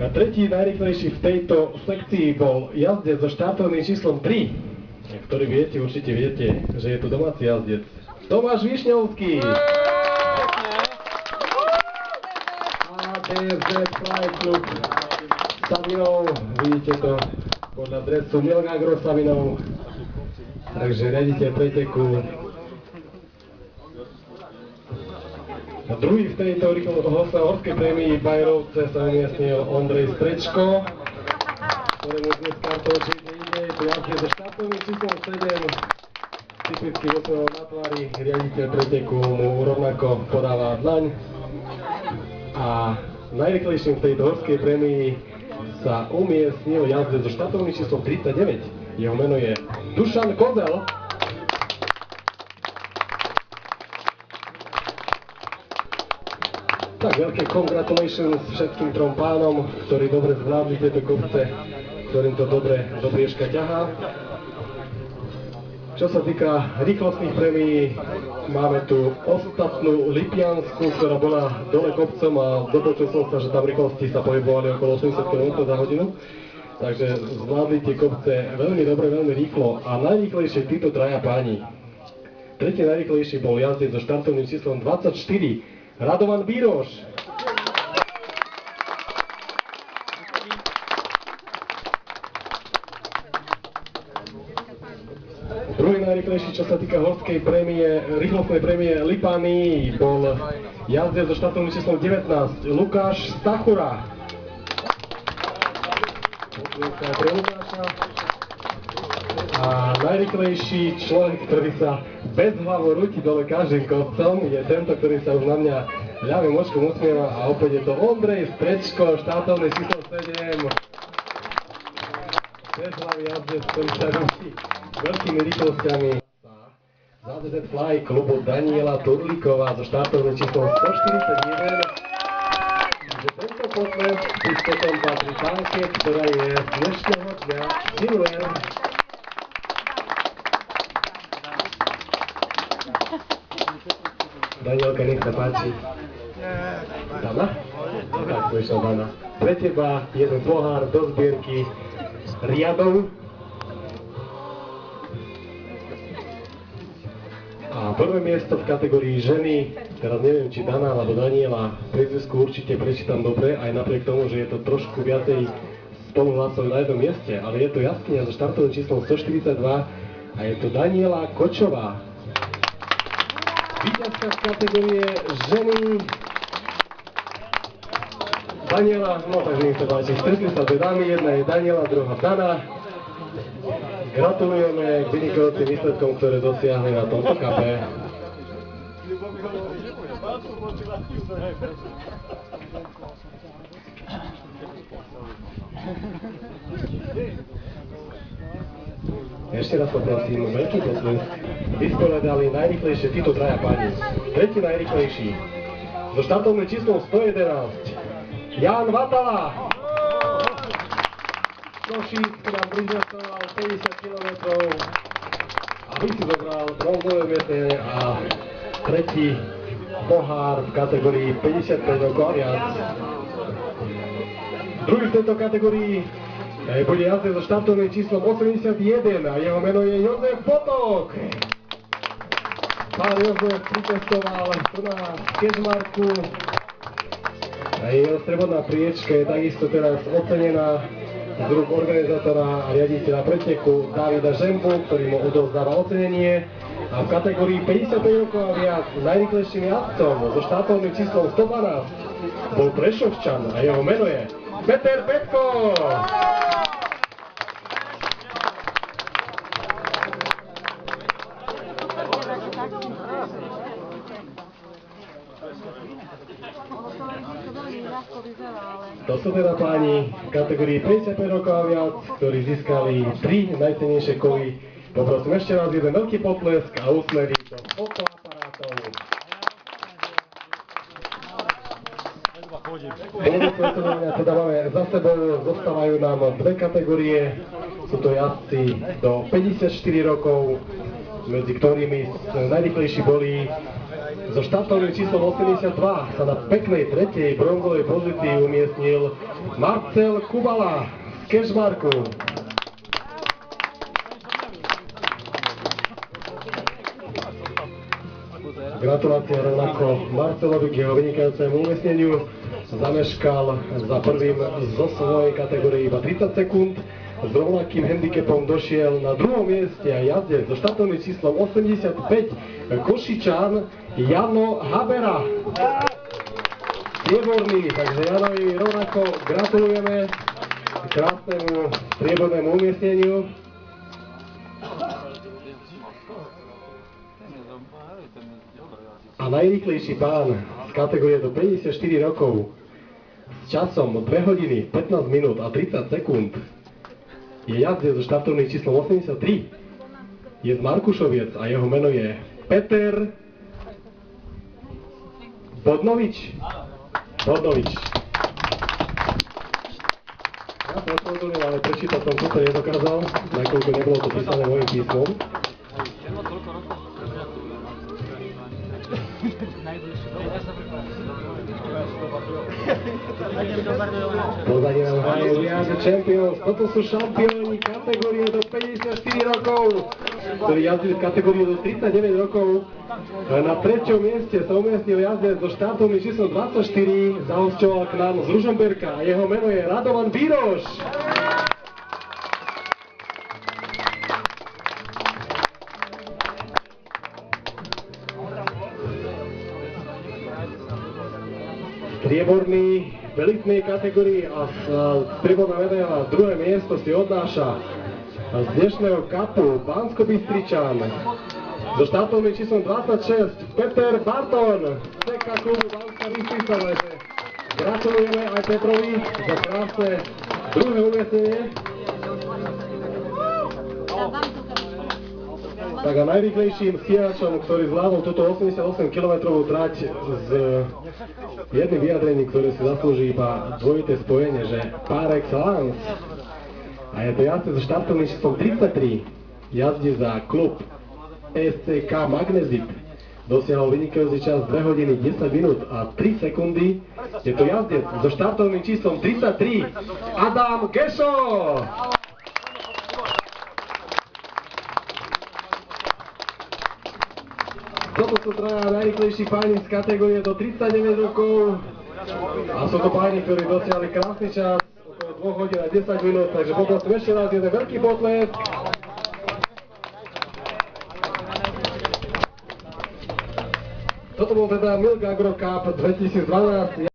A tretí najrýchlejší v tejto sekcii bol jazdec so štartovným číslom 3, ktorý určite viete, že je to domáci jazdec. Tomáš Višňovský. A DZ Fly Club Savinov, vidíte to podľa dresu Milgagro Savinov. Takže riaditeľ preteku. A druhý v tejto horskej prémii Bajerovce sa umiestnil Ondrej Strečko, ktorému dnes kartou číslo ide. Je to jazdec so štartovým číslom 7. Typický úsmev na tvári, riaditeľ preteku mu rovnako podáva dlaň. A najrýchlejším v tejto horskej prémii sa umiestnil jazdec so štartovým číslom 39. Jeho meno je Dušan Kozel. Tak, veľké congratulations všetkým trom pánom, ktorí dobre zvládli tieto kopce, ktorým to dobre do briežka ťahá. Čo sa týka rýchlostných prémií, máme tu ostatnú Lipiansku, ktorá bola dole kopcom a dopočul som sa, že tam rýchlosti sa pohybovali okolo 80 km za hodinu. Takže zvládli tie kopce veľmi dobre, veľmi rýchlo a najrýchlejšie títo traja páni. Tretí najrýchlejší bol jazdec so štartovným číslom 24. Radovan Bíroš. Druhý najrýchlejší, čo sa týka horskej prémie, rýchlostnej prémie Lipany, bol jazdec so štartovým číslom 19. Lukáš Stachura. A najrýchlejší človek, ktorý sa bez hlavu rúti dole každým kopcom, je tento, ktorý sa už na mňa ľavým očkom usmieva a opäť je to Ondrej Strečko, štartovné číslo 7. Bez hlavy jazdec, ktorý sa rúti veľkými rýchlosťami. ZZ Fly klubu Daniela Turlíková so štartovným číslom 141. Takže tento potles už potom patrí pánke, ktorá je z dnešného dňa silver. Danielka, nech sa páči. Dana? Tak, prišla Dana. Pre teba jeden pohár do zbierky riadov. A prvé miesto v kategórii ženy, teraz neviem, či Dana alebo Daniela, priezvisku určite prečítam dobre, aj napriek tomu, že je to trošku viacej spoluhlasov na jednom mieste, ale je to jaskyňa so štartovým číslom 142 a je to Daniela Kočová. Víťazka z kategórie ženy. Daniela, no takže nech sa páči, stretli sa dve dámy, jedna je Daniela, druhá Dana. Gratulujeme k vynikajúcim výsledkom, ktoré dosiahli na tomto kape. Ešte raz poprosím, veľký potlesk. Vysporiadali najrýchlejšie títo traja páni. Tretí najrýchlejší. So štartovným číslom 111. Jan Vatala. Košíc, ktorý nám prižastoval 50 km. Aby si zobral bronzové miestne a tretí pohár v kategórii 55 rokov a viac. Druhý v tejto kategórii bude jazdec so štartovným číslom 81 a jeho meno je Jozef Potok. Pán Jozef pritestoval tu na Kežmarku a jeho strebodná priečka je takisto teraz ocenená z rúk organizátora a riaditeľa preteku Davida Žembu, ktorý mu odovzdáva ocenenie. A v kategórii 55 rokov a viac najrýchlejším jazdcom so štartovným číslom 112 bol Prešovčan a jeho meno je Peter Petko. To sú teda páni v kategórii 55 rokov a viac, ktorí získali 3 najcennejšie kovy. Poprosím ešte raz jeden veľký potlesk a úsmevy do fotoaparátov. Teda máme za sebou, zostávajú nám dve kategórie. Sú to jazdci do 54 rokov, medzi ktorými najrýchlejší boli So štartovým číslom 82 sa na peknej tretej bronzovej pozícii umiestnil Marcel Kubala z Kežmarku. Gratulácia rovnako Marcelovi k jeho vynikajúcemu umiestneniu. Zameškal za prvým zo svojej kategórie iba 30 sekúnd. S rovnakým handicapom došiel na druhom mieste a jazdec so štartovným číslom 85 Košičan Jano Habera. Strieborný, takže Janovi rovnako gratulujeme k krásnemu striebornému umiestneniu. A najrýchlejší pán z kategórie do 54 rokov s časom 2 hodiny 15 minút a 30 sekúnd je jazdec so štartovným číslom 83. Je z Markušoviec a jeho meno je Peter Bodnovič. Ja som odpovedal, ale prečítať som toto nedokázal, nakoľko nebolo to písané mojím písmom. Pozadí nám hrajú Viaže Champions. Toto sú šampióni kategórie do 54 rokov, ktorí jazdili v kategórii do 39 rokov. Na treťom mieste sa umiestnil jazdec so štartovným číslom 24, zahosťoval k nám z Ružomberka a jeho meno je Radovan Bíroš. Strieborný v elitnej kategórii a strieborná medaila druhé miesto si odnáša z dnešného kapu Banskobystričan so štartovným číslom 26 Peter Barton z CK klubu Banská Bystrica. Gratulujeme aj Petrovi za krásne druhé umiestnenie. Tak a najrýchlejším stíhačom, ktorý zvládol túto 88 km trať s jedným vyjadrením, ktoré si zaslúži iba dvojité spojenie, že par excellence. A je to jazdec so štartovným číslom 33. Jazdí za klub SCK Magnesit. Dosiahol vynikajúci čas 2 hodiny 10 minút a 3 sekundy. Je to jazdec so štartovným číslom 33. Adam Gešo! Toto sú traja najrýchlejší páni z kategórie do 39 rokov a sú to páni, ktorí dosiahli krásny čas, okolo 2 hodín a 10 minút, takže poprosím ešte raz jeden veľký potlesk. Toto bol teda Milk Agro Cup 2012.